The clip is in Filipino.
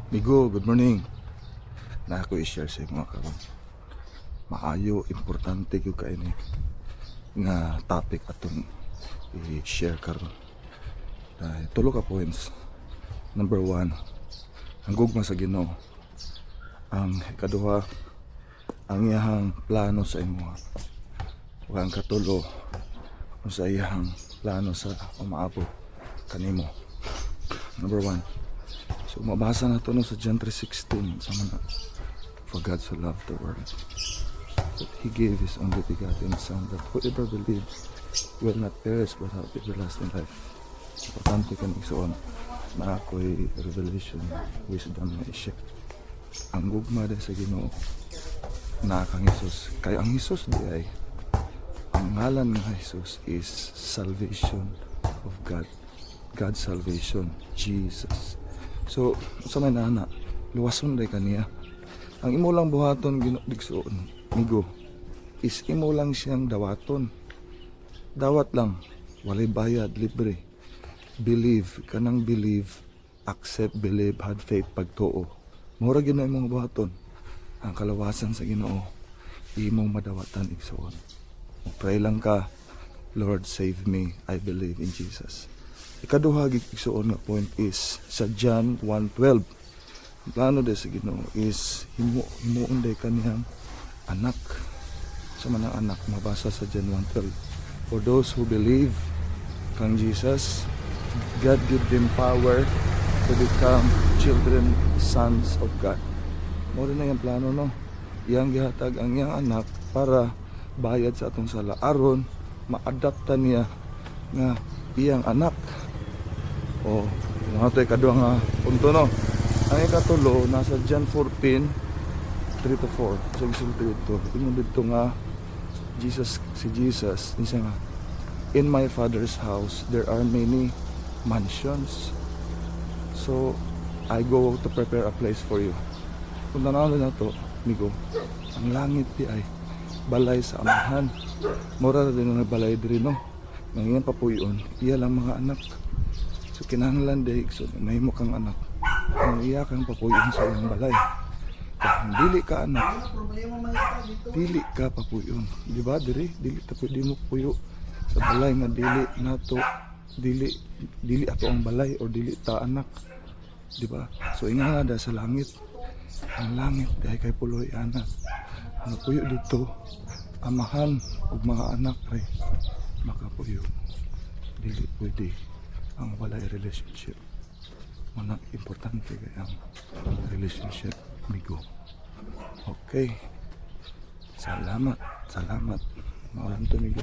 Migo, good morning. Na ako i-share sa mga karon. Maayo, importante ko kaini nga topic atong i-share karon. Tulo ka points. Number 1, ang gugma sa Ginoo. Ang ikaduha, ang iyahang plano sa imo. Ug ang katulo, kung sa iyahang plano sa umaabot kanimo. Number 1. So mabasa na ito sa John 3:16 sa mga for God so loved the world that He gave His only begotten Son, that whoever believes will not perish but have everlasting life. Importante ka nagsuon na ako'y revelation, wisdom na isya. Ang gugma din sa Ginoo na kang Jesus. Kaya ang Jesus di ay, ang ngalan ng Jesus is salvation of God. God's salvation, Jesus. So, sa may nana, luwason rin kaniya. Ang imo lang buhaton ginugdigsoon, migo, is imo lang siyang dawaton. Dawat lang, walay bayad, libre. Believe, kanang believe, accept, believe, had faith, pagtuo. Mura gina imong buhaton. Ang kalawasan sa Ginoo, imong madawatan igsoon. Pray lang ka, Lord, save me, I believe in Jesus. Ikaduha igsoon nga point is sa John 1:12. Ang plano de sa Ginoo is himuon day kaniyang anak. Sa manang anak mabasa sa John 1:12. For those who believe kang Jesus, God give them power to become children, sons of God. Mao na yung plano no. Iyang gihatag ang iyang anak para bayad sa atong sala aron maadapta niya nga iyang anak. O, mga ito ikaduha nga punto no. Ang ikatulo nasa John 14:3-4. So gisulti dito, ingon dito nga si Jesus niya nga, in my Father's house there are many mansions, so I go to prepare a place for you. Kung nanalo na to, migo, ang langit di ay balay sa amahan. Mura na din ang balay diri no. Ngayon papuyon, iya lang mga anak. So kinahanglan day so may mo kang anak. Ang iya kang papuyon sa iyang balay. Kung dili ka anak, dili ka papuyon. Di ba diri? Dili ta pwede mo puyo sa balay nga dili nato, dili ato ang balay o dili ta anak. Di ba? So inga nga sa langit. Ang langit dahil kay puloy anak. Ang puyo dito, amahan ug mga anak ray makapuyo. Dili pwede ang walay relationship. Manang importante kay ang relationship, migo. Okay. Salamat. Maulan to, migo.